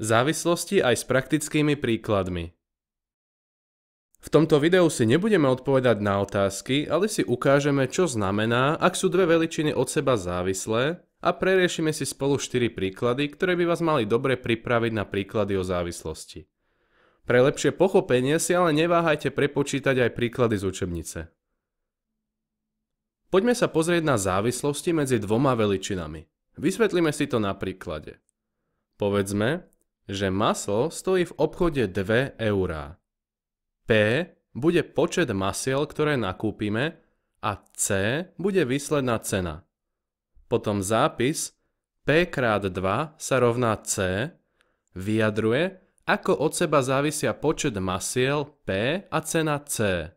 Závislosti aj s praktickými príkladmi. V tomto videu si nebudeme odpovedať na otázky, ale si ukážeme, čo znamená, ak sú dve veličiny od seba závislé a preriešime si spolu 4 príklady, ktoré by vás mali dobre pripraviť na príklady o závislosti. Pre lepšie pochopenie si ale neváhajte prepočítať aj príklady z učebnice. Poďme sa pozrieť na závislosti medzi dvoma veličinami. Vysvetlíme si to na príklade. Povedzme, že maslo stojí v obchode 2 eurá. P bude počet masiel, ktoré nakúpime, a C bude výsledná cena. Potom zápis P krát 2 sa rovná C vyjadruje, ako od seba závisia počet masiel P a cena C.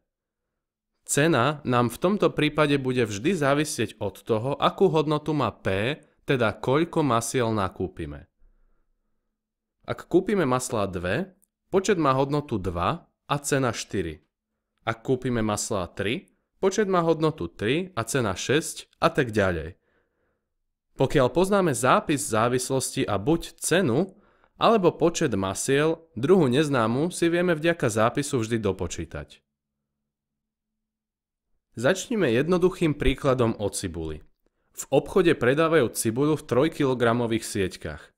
Cena nám v tomto prípade bude vždy závisieť od toho, akú hodnotu má P, teda koľko masiel nakúpime. Ak kúpime maslá 2, počet má hodnotu 2 a cena 4. Ak kúpime maslá 3, počet má hodnotu 3 a cena 6 a tak ďalej. Pokiaľ poznáme zápis závislosti a buď cenu, alebo počet masiel, druhú neznámu si vieme vďaka zápisu vždy dopočítať. Začnime jednoduchým príkladom o cibuli. V obchode predávajú cibuľu v 3 kg sieťkach.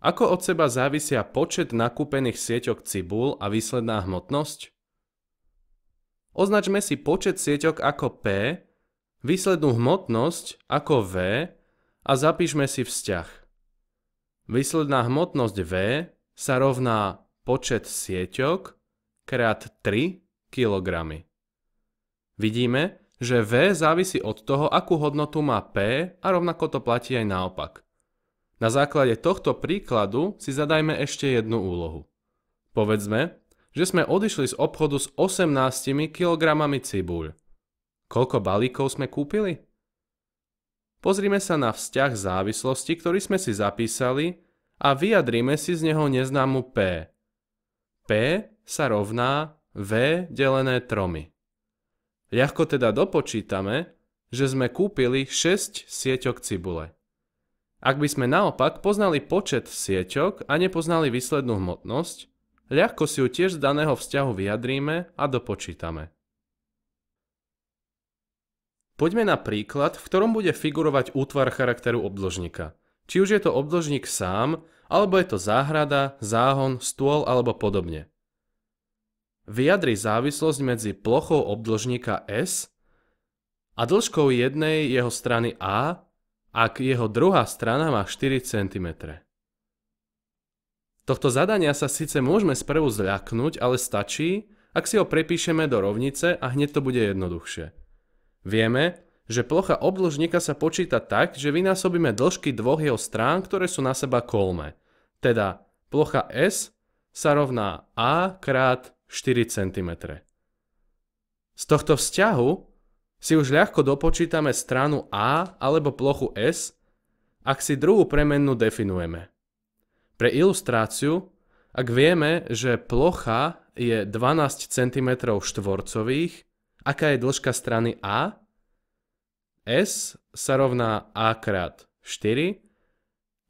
Ako od seba závisia počet nakúpených sieťok cibul a výsledná hmotnosť? Označme si počet sieťok ako P, výslednú hmotnosť ako V a zapíšme si vzťah. Výsledná hmotnosť V sa rovná počet sieťok krát 3 kg. Vidíme, že V závisí od toho, akú hodnotu má P a rovnako to platí aj naopak. Na základe tohto príkladu si zadajme ešte jednu úlohu. Povedzme, že sme odišli z obchodu s 18 kg cibuľ. Koľko balíkov sme kúpili? Pozrime sa na vzťah závislosti, ktorý sme si zapísali a vyjadrime si z neho neznámu P. P sa rovná V delené 3. Ľahko teda dopočítame, že sme kúpili 6 sieťok cibule. Ak by sme naopak poznali počet sieťok a nepoznali výslednú hmotnosť, ľahko si ju tiež z daného vzťahu vyjadríme a dopočítame. Poďme na príklad, v ktorom bude figurovať útvar charakteru obdĺžnika. Či už je to obdĺžnik sám, alebo je to záhrada, záhon, stôl alebo podobne. Vyjadri závislosť medzi plochou obdĺžnika S a dĺžkou jednej jeho strany A, ak jeho druhá strana má 4 cm. Tohto zadania sa síce môžeme sprvu zľaknúť, ale stačí, ak si ho prepíšeme do rovnice a hneď to bude jednoduchšie. Vieme, že plocha obdĺžnika sa počíta tak, že vynásobíme dĺžky dvoch jeho strán, ktoré sú na seba kolmé. Teda plocha S sa rovná A krát 4 cm. Z tohto vzťahu si už ľahko dopočítame stranu A alebo plochu S, ak si druhú premennú definujeme. Pre ilustráciu, ak vieme, že plocha je 12 cm štvorcových, aká je dĺžka strany A? S sa rovná A krát 4,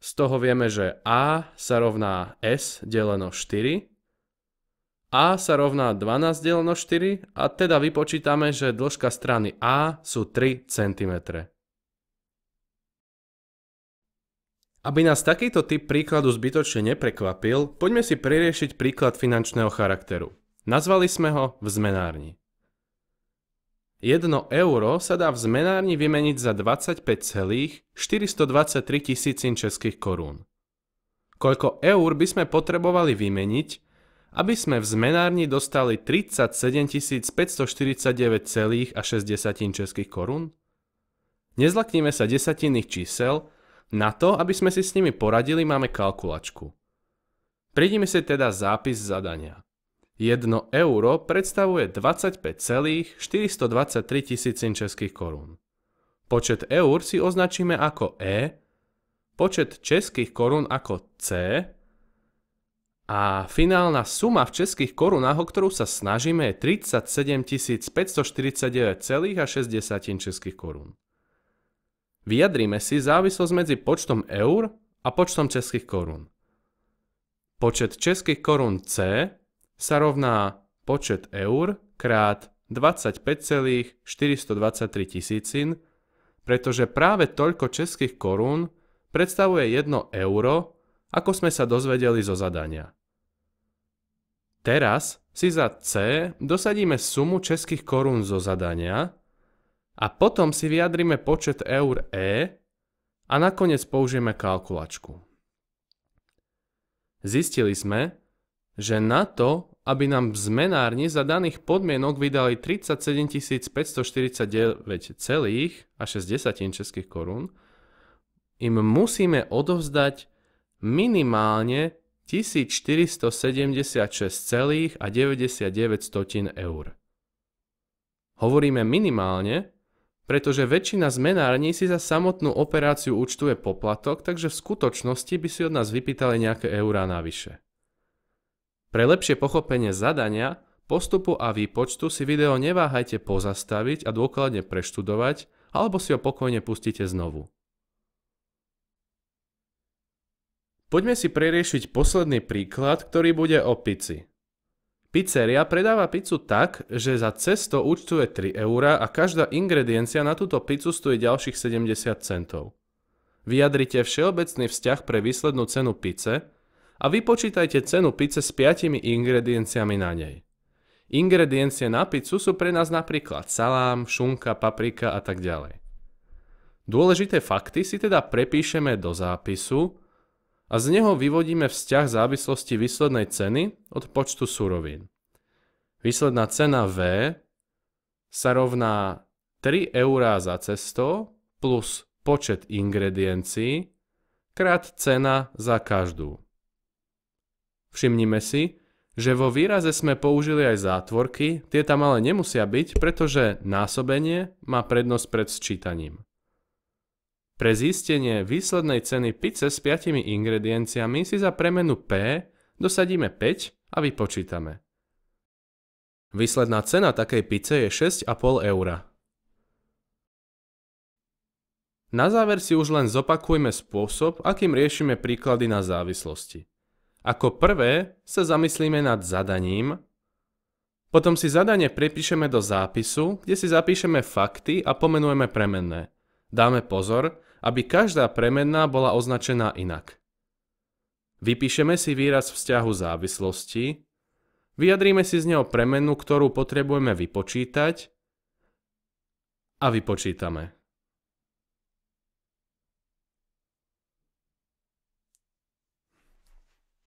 z toho vieme, že A sa rovná S deleno 4, A sa rovná 12 deleno 4 a teda vypočítame, že dĺžka strany A sú 3 cm. Aby nás takýto typ príkladu zbytočne neprekvapil, poďme si preriešiť príklad finančného charakteru. Nazvali sme ho v zmenárni. 1 euro sa dá v zmenárni vymeniť za 25,423 tisícin českých korún. Koľko eur by sme potrebovali vymeniť, aby sme v zmenárni dostali 37 549,6 českých korún? Nezlaknime sa desatinných čísel, na to, aby sme si s nimi poradili, máme kalkulačku. Prídime si teda zápis zadania. 1 euro predstavuje 25,423 tisícin českých korún. Počet eur si označíme ako E, počet českých korún ako C a finálna suma v českých korunách, o ktorú sa snažíme, je 37 549,6 českých korún. Vyjadrime si závislosť medzi počtom eur a počtom českých korún. Počet českých korún C sa rovná počet eur krát 25,423 tisícin, pretože práve toľko českých korún predstavuje 1 euro, ako sme sa dozvedeli zo zadania. Teraz si za C dosadíme sumu českých korún zo zadania a potom si vyjadrime počet eur E a nakoniec použijeme kalkulačku. Zistili sme, že na to, aby nám v zmenárni za daných podmienok vydali 37 549,6 českých korún, im musíme odovzdať minimálne 1476,99 eur. Hovoríme minimálne, pretože väčšina zmenární si za samotnú operáciu účtuje poplatok, takže v skutočnosti by si od nás vypýtali nejaké eurá navyše. Pre lepšie pochopenie zadania, postupu a výpočtu si video neváhajte pozastaviť a dôkladne preštudovať, alebo si ho pokojne pustíte znovu. Poďme si preriešiť posledný príklad, ktorý bude o pici. Pizzeria predáva pizzu tak, že za cesto účtuje 3 eurá a každá ingrediencia na túto pizzu stojí ďalších 70 centov. Vyjadrite všeobecný vzťah pre výslednú cenu pice a vypočítajte cenu pice s 5 ingredienciami na nej. Ingrediencie na pizzu sú pre nás napríklad salám, šunka, paprika a tak ďalej. Dôležité fakty si teda prepíšeme do zápisu a z neho vyvodíme vzťah závislosti výslednej ceny od počtu surovín. Výsledná cena V sa rovná 3 eurá za cesto plus počet ingrediencií krát cena za každú. Všimnime si, že vo výraze sme použili aj zátvorky, tie tam ale nemusia byť, pretože násobenie má prednosť pred sčítaním. Pre zistenie výslednej ceny pice s 5 ingredienciami si za premenu P dosadíme 5 a vypočítame. Výsledná cena takej pice je 6,5 eura. Na záver si už len zopakujme spôsob, akým riešime príklady na závislosti. Ako prvé sa zamyslíme nad zadaním, potom si zadanie prepíšeme do zápisu, kde si zapíšeme fakty a pomenujeme premenné. Dáme pozor, aby každá premenná bola označená inak. Vypíšeme si výraz vzťahu závislosti, vyjadríme si z neho premennú, ktorú potrebujeme vypočítať a vypočítame.